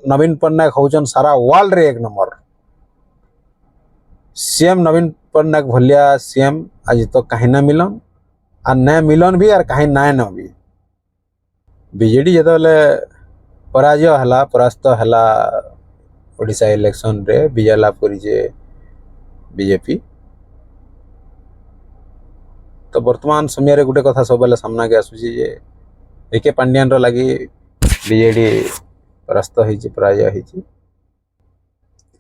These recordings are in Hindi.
नवीन पट्टनायक होचन सारा वर्ल्ड रे एक नंबर। सीएम नवीन पट्टनायक भलिया सीएम आज तो कहीं ना मिलन और न मिलन भी और कहीं ना न भी। बीजेडी जो पराजय है परास्त है ओडिशा इलेक्शन रे विजय लाभ करिजे बीजेपी। तो वर्तमान समय रे गुटे कथा सब सामना के आसुची जे विके पांड्यान लगी बीजेडी परास्त होइछि पराजय होइछि।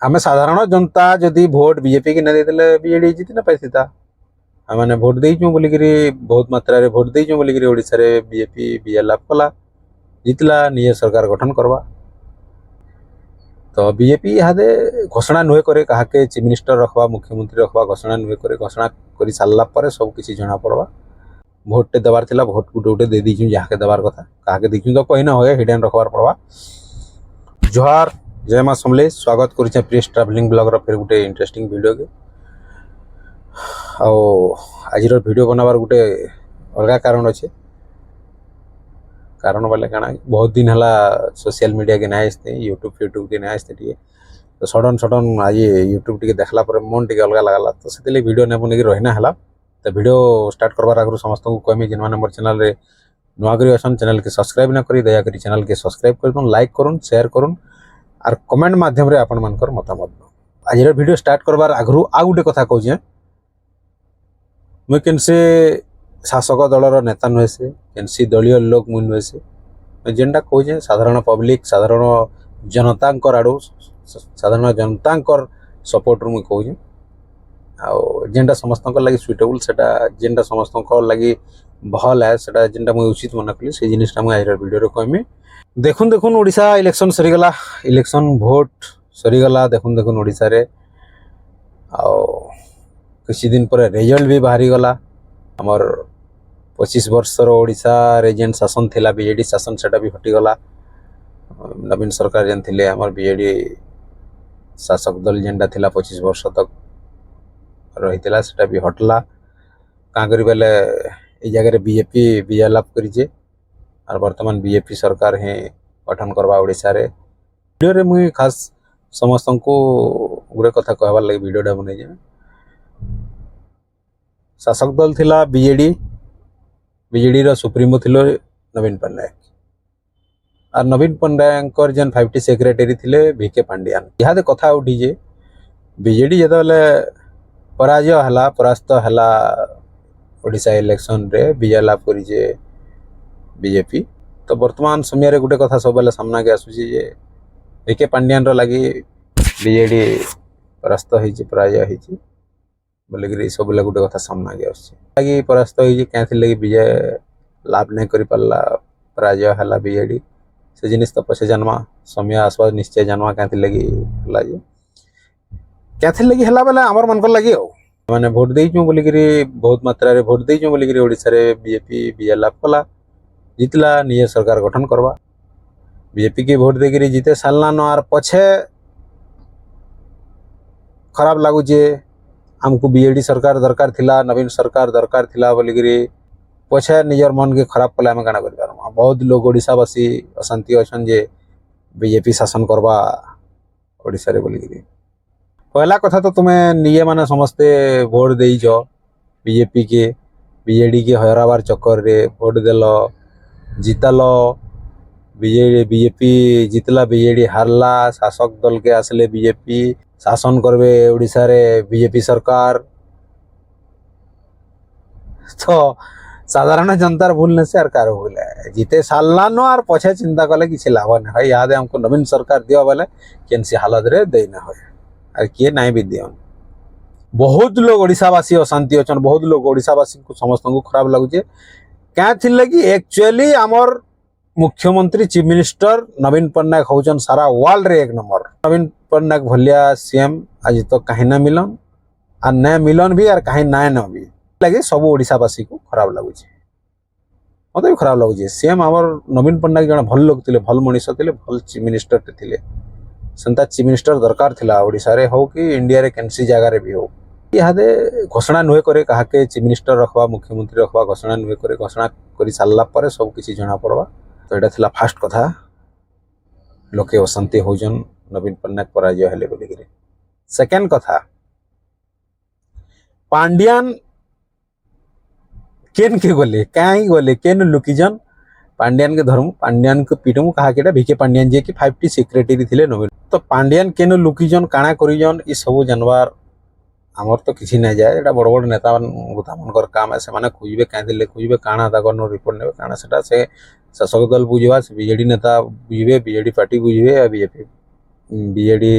आम साधारण जनता जदि भोट बीजेपी की न देते बीजेडी जीति न पाइथिता। आम भोट देचु बोलिक बहुत मात्रा रे भोट देचु बोलिक ओडिशा रे बीजेपी विजय लाभ कला जितला निज सरकार गठन करवा। तो बीजेपी इहादे घोषणा नुहे करे काहाके चीफ मिनिस्टर रखवा मुख्यमंत्री रखवा घोषणा नुहे करे घोषणा कर सारा पर सब किसी जना पड़वा। भोटे देवार थिला भोट गुटे गुटे दे दीचु जहाँ के देवार कथा काहाके दीचु तो कही ना होए हिडन रखबार पड़वा। जोहार जय माँ समलेश स्वागत करुचे प्रेस ट्रावेलिंग ब्लॉग फिर गोटे इंटरेस्टिंग वीडियो के। आज वीडियो बनाबार गोटे अलग कारण अच्छे। कारण बोले क्या बहुत दिन है सोशल मीडिया के नहीं आसते यूट्यूब के नहीं आसते तो सडन आज यूट्यूब टी देखला मन टी अलग लगला तो से वीडियो नहीं बन रहीना है। तो वीडियो स्टार्ट करवार आगे समस्त को कहमी जिन मैंने मोर चैनल रे नुआकरी अच्छा चैनल के सब्सक्राइब न करी दयाकोरी चैनल के सब्सक्राइब कर लाइक करुन शेयर करुन और कमेंट माध्यम आपण मानकर मतामत। आज वीडियो स्टार्ट करवार आगु आ गोटे कथा कहूँ मुझे केनसे शासक दलर नेता नुहे से केनसी दलीय लोक मुझे नुहे से जेनटा कहे साधारण पब्लिक साधारण जनता आड़ू साधारण जनता सपोर्ट मुझे कहे जेनटा समस्त लगी सुइटेबल सेटा जेनटा समस्त लगी भल है सेटा जेनटा मुझे उचित मन कली से जिनिसटा मुझे आज वीडियो कहमी। देखुन देखुन ओडिशा इलेक्शन सरीगला इलेक्शन भोट सरीगला देखुन देखुन ओडिशा रे किसी दिन पर रिजल्ट भी बाहरी गला। हमर 25 वर्षर ओडिशा रे जेन शासन थिला बीजेडी शासन सेटा भी हटिगला। नवीन सरकार जेन थिले हमर बीजेडी शासक दल जेनटा थिला 25 वर्ष तक रहीतिला सेटा भी हटला। का करी बेले ए जगह रे बीजेपी विजय लाभ करिजे और वर्तमान बीजेपी सरकार ही गठन करवा ओडिशा रे। वीडियो रे मुई खास समस्त को गुरे कथा कहबार लगी वीडियोटा बनै जे। शासक दल थिला बीजेडी बीजेडी रो सुप्रीमो थिलो नवीन पट्टनायक और नवीन पट्टनायक जेन 5T सेक्रेटरी थिले वीके पांड्यान। इहादे कथा उठी जे बीजेडी जदले पराजय है परास्त है ओडिशा इलेक्शन रे विजय लाभ करिजे बीजेपी। तो वर्तमान समय रे गुटे कथा सब सामना के आसुची जे वीके पांड्यान लगी बीजेडी परास्त होइछि पराजय होइछि बोलिक सब गोटे कथा सामना के आगे परास्त होइछि क्या लगी विजय लाभ नहीं कर पारा पराजय है बीजेडी से जिनिस तो पछे जानमा समय आसवा निश्चय जानमा क्या लगी है क्या लगी है बोले आमर मन लगी मैंने भोट देचु बोलिक बहुत मात्रा रे भोट देचु बोलिक ओडिशा रे बीजेपी विजय लाभ कला जितला निज सरकार गठन करवा। बीजेपी की भोट देकर जीते सालना न आर पछे खराब लगुचे आमको बीजेडी सरकार दरकार थिला नवीन सरकार दरकार थिला बोलिक पछे निजर मन के खराब कले आम काना कर। बहुत लोग ओडिशावासी अशांति अच्छा जे बीजेपी शासन करवा ओडिशा रे बोलिक। पहला कथा तो तुम्हें निजे माने समस्ते भोट देइछ बीजेपी के बीजेडी के हराबार चक्कर रे भोट देल जितल बीजेपी जितला बीजेडी हारला शासक दल के आसले बीजेपी शासन करबे ओडिशा रे बीजेपी सरकार। तो साधारण जनतार भूल नहीं से कार भूल है जीते सालना नो और पछे चिंता कले किसी लाभ नहीं है। याद हमको नवीन सरकार दिया बोले केनसी हालत रे दे ना हो और किए नहीं भी दियन। बहुत लोग ओडिशावासी अशांति अच्छा बहुत लोग ओडिशावासी को समस्त को खराब लगुचे क्या लगी एक्चुअली आमर मुख्यमंत्री चीफ मिनिस्टर नवीन पट्टनायक होचन सारा वर्ल्ड रे एक नंबर। नवीन पट्टनायक भलिया सीएम आज तो कहीं ना मिलन और न मिलन भी और कहीं ना न भी लगे सब ओडिशावासी को खराब लगुचे मत भी खराब लगुचे। सीएम आमर नवीन पट्टनायक जन भल लोग थे भल मनीष थे भल चीफ मिनिस्टर थे सेंता चीफ मिनिस्टर दरकार थिला ओडिशा रे हो कि इंडिया रे केनसी जगह रे भी हो। इहादे घोषणा नुहे करे काहाके चीफ मिनिस्टर रखवा मुख्यमंत्री रखवा घोषणा नुहे करे घोषणा कर सारा पर सब किसी जना पड़वा। तो यहाँ थिला फास्ट कथा लोके अशांति होजन नवीन पट्टनायक पराजय हेले बोलिकी। सेकेंड कथा पांड्यान केन के गले कहीं गले केन लुकीजन पांड्यान के धर्म पांड्यान के पीटमु कहा के भिके पांड्यान जे कि 5टी सेक्रेटरी थिले नवीन तो पांड्यान केन लुकीजन काଣା करिजन ई सब जानवार आमर तो किसी नहीं जाए एटा बड़ बड़ नेता मनकर काम है से खोजे कहीं खोजे काଣା ताकर रिपोर्ट ने काଣା से शासक दल बुझवा से बीजेडी नेता बुझे बीजेडी पार्टी बुझे बीजेपी बीजेडी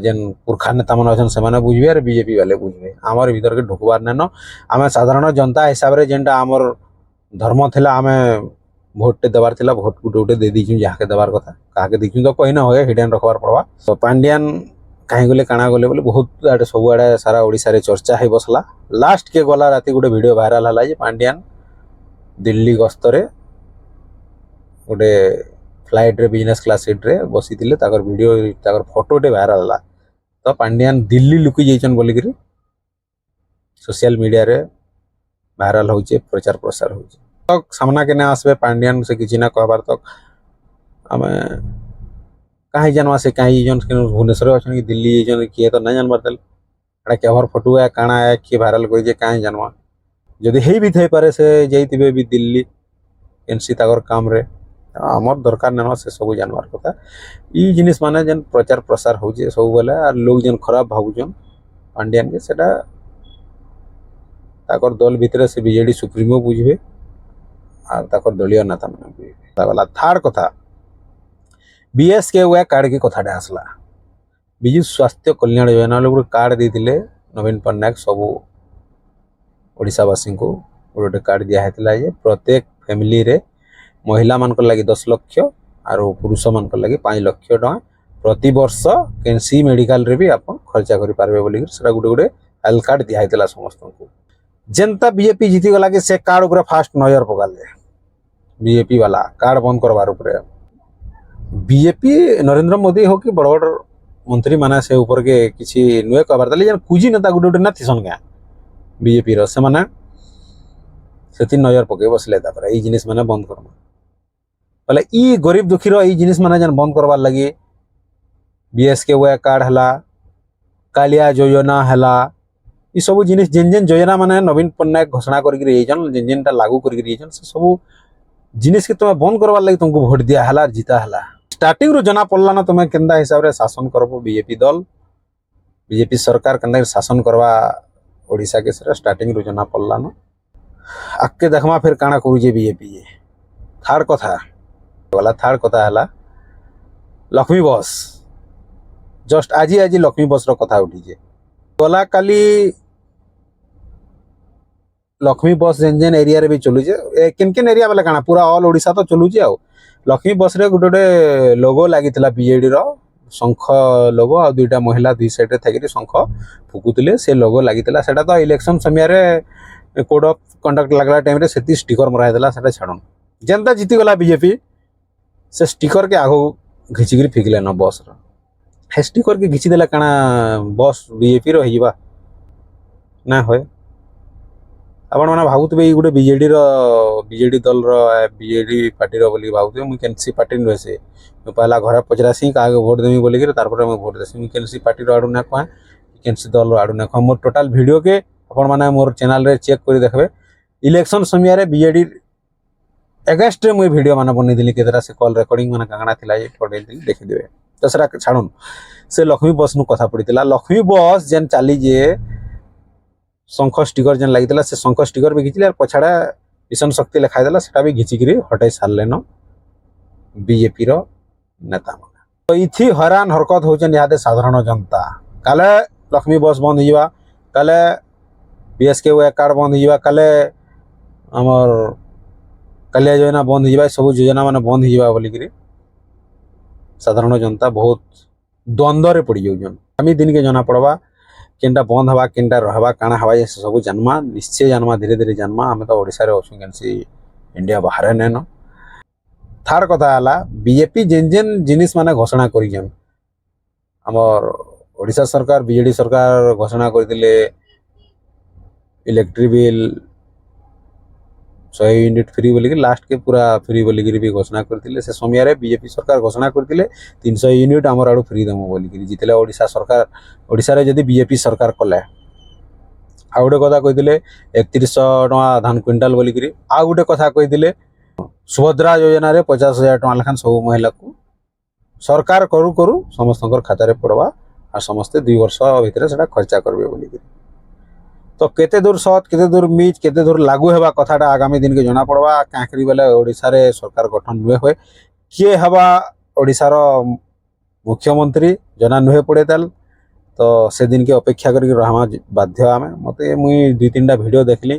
जेन पुरखा नेता मन अच्छन से बुझे और बीजेपी वाले बुझे आमर भीतर के ढुकबार नाइन आम साधारण जनता हिसाब से जेनटा आमर धर्म थिला आम भोटे देवार थिला भोट गुटे गुटे दे दीचु जहाँ देवार कथा क्या दीचु तो कही ना हो हिडेन रखबार पड़वा तो पांड्यान कहीं गले काଣା गले बोले बहुत आड़े सब आड़े सारा ओडिशा रे चर्चा है बसला लास्ट के गला राति गोटे वीडियो भाइराल है पांड्यान दिल्ली गस्त रे गोटे फ्लाइट रे बिजनेस क्लास सीट रे बसी वीडियो ताकर फोटोटे भाइराल है तो पांड्यान दिल्ली लुकी जाइछन बोलिकी सोशल मीडिया रे भाइराल होचे प्रचार प्रसार होचे तो सामना के ना आसबे पांड्यान से किसी ना कहबार तक आम कहीं जानवा से कहीं जन भुवनेश्वर अच्छा कि दिल्ली जन किए तो नहीं जानबार तेल एटा केवर फोटो है काଣା है किए भाइराल कर कहीं जानवा जदि हे भी थे पारे से जाइए भी दिल्ली एनसी ताकर काम रे आमर दरकार ना से सब जानवार कथा ई जिनिस माने जेन प्रचार प्रसार होचे सब बेले आर लोग जेन खराब भावुचन पांड्यान के सेटा ताकर दल भितर से बीजेडी सुप्रीमो बुझे आर ताकर दलीय नेता मैंने बुझे थार्ड कथा बीएस के वे कार्ड की कथाटा आसला विजु स्वास्थ्य कल्याण योजना गोटे कार्ड देते नवीन पट्टनायक सबू ओडिशावासी को गोटे कार्ड दिखाला प्रत्येक फैमिली रे महिला मान लगी 10 लाख और पुरुष मान लगी 5 लाख टका प्रति वर्ष कैंसी मेडिकल रे भी आप खर्चा करेंगे बोलिक गोटे गोटे हेल्थ कार्ड दिखाला समस्त को जेनता बीजेपी जीती गला कि से कार्ड उपर फास्ट नजर पकाले बीजेपी वाला कार्ड बंद करवार उपरे बीजेपी नरेंद्र मोदी हो कि बड़ बड़ मंत्री माने से ऊपर के किसी नुए कहबार ताले जेन कुजी नेता गुटे गुटे ना थिसन क्या बीजेपी रो से माने सेति नजर पके बसले तापर ई जिनिस माने बंद करमा बोले ई गरीब दुखी रो ई जिनिस माने जेन बंद करबार लगी बीएस के वे कार्ड हला कालिया योजना हला ई सब जिनिस जेन जेन योजना माने नवीन पट्टनायक घोषणा करके रहिजन जेन जेनटा लागू करके रहिजन से सब जिनिस के तुम्हें बंद करवार लगी तुमको भोट दिया हला जीता हला स्टार्टिंग रो जना पड़ला ना तुम्हें केंदा हिसाब रे शासन करबो बीजेपी दल बीजेपी सरकार केंदा शासन करवा ओडिशा के सर स्टार्टिंग रो जना पड़ला ना आके देखमा फिर काଣା करूजे बीजेपी ये थार्ड कथा हला लक्ष्मी बस जस्ट आज लक्ष्मी बस रो कथा उठीजे गला काली लक्ष्मी बस जेन जेन एरिया रे भी चलुचे केन केन एरिया वाला काଣା पूरा ऑल ओडिशा तो चलुचे आ लक्ष्मी बस रे गोटे लोगो लागिथिला बीजेडी रो शंख लोगो आ दुईटा महिला दुई साइड रे थाकी शंख फुकुतिले से लोगो लागिथिला सेटा तो इलेक्शन समय रे कोड ऑफ कंडक्ट लागला टाइम रे सेति स्टिकर मरा हेला सेटा छाडन जनता जीती गला बीजेपी से स्टिकर के आगो घिचिगिरी फिकले न बस रो हे स्टिकर के घिची देला काଣା बस बीजेपी रो हिबा ना होय आपण मैंने भावुवे ये गोटे बीजेडी दल बीजेडी पार्टी बोली भावुवे मुझे केनसी पार्टी नुहे से पहला घर पचरासी क्या भोट देवी बोलिक मुझे भोट देसी मुझे केनसी पार्टी आड़ू ना कहे केनसी दल आड़ू ना कहे मोर टोटाल वीडियो के आपण मैंने मोर चैनल रे चेक कर देखबे इलेक्शन समय बीजेडी एगेंस्ट मुझे वीडियो मान बनई केतरा से कॉल रेकर्डिंग मैंने कांगड़ा थिला पठे देखिदेवे तो सर छाड़न से लक्ष्मी बस नु कथा पड़ी लक्ष्मी बस जेन चली जे शंख स्टिकर जेन लगी से शंख स्टिकर भी घिचिले पछाड़ा मिशन शक्ति लिखाई देला सेटा भी घिचिकी हटाई सारे न बीजेपी रो नेता मन तो इथि हैरान हरकत होचन यादे साधारण जनता काले लक्ष्मी बस बंद होइबा काले बीएस के वे कार्ड बंद होइबा काले हमर कालिया योजना बंद होइबा सब योजना माने बंद होइबा बोलिकी साधारण जनता बहुत द्वंद्व रे पड़ी जाउजन आमी दिन के जना पड़वा केनटा बंद हवा केनटा रहबा काଣା हवा ये सब जानमा निश्चय जानमा धीरे धीरे जानमा आम तो ओडिशा रे अछु केनसी इंडिया बाहर नेन थार कथा हला बीजेपी जेन जेन जिनिस माने घोषणा करिजन हमर ओडिशा सरकार बीजेडी सरकार घोषणा करदिले इलेक्ट्रिक बिल 100 यूनिट फ्री बोलिक लास्ट के पूरा फ्री बोलिक भी घोषणा करते से समय बीजेपी सरकार घोषणा करते 300 यूनिट आमर आड़ू फ्री देमु बोलिक जितले ओडिशा सरकार ओडिशा जदि बीजेपी सरकार कले आ गोटे कथा कही 3100 टका धान क्विंटाल बोलिक आ गोटे कथा कही सुभद्रा योजना रे 50,000 टका लेखान सब महिला को सरकार करू करू समस्त खाता पड़वा आ समस्ते 2 वर्ष भितर से खर्चा करबे बोलिक तो केते दूर सत केते दूर मिच केते दूर लागू हेबा कथाटा आगामी दिन के जना पड़वा काकरी बेले ओडिशा रे सरकार गठन नुहे होए किए हवा ओडिशा रो मुख्यमंत्री जना नुहे पड़े ताल तो से दिन के अपेक्षा करके रहमा बाध्य आमे मते मुई 2-3टा वीडियो देखली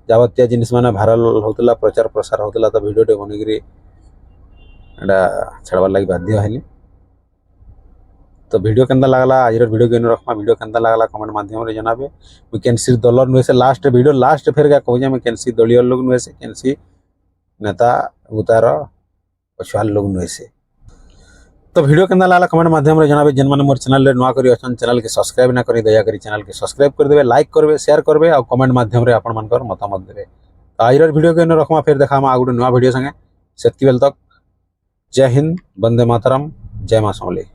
जावत्या जिनिस माने भाइराल होतला प्रचार प्रसार होतला तो वीडियो टे बनिकरी एटा छड़बार लागि बाध्य हेली तो वीडियो केंदा लागला आज वीडियो के रखमा वीडियो केंदा लागला कमेंट माध्यम रे जनाबे मैं कैंसी दल नुहे से लास्ट वीडियो लास्ट फेर क्या कहूँ मैं कैंसी दलीय लोग नुहे से कैंसी नेता उतार पछुआल लोग नुहे से तो वीडियो केंदा लागला कमेंट माध्यम रे जनाबे जेन माने मोर चैनल रे नुआ करी अछन चैनल के सब्सक्राइब ना करी दया करी चैनल के सब्सक्राइब कर देबे लाइक करबे शेयर करबे और कमेंट माध्यम रे आपन मानकर मतामत देबे तो आज वीडियो के रखमा फिर देखामा आ गुटे नुआ वीडियो संगे सेतकी बेल तक जय हिंद वंदे मातरम जय मां समले।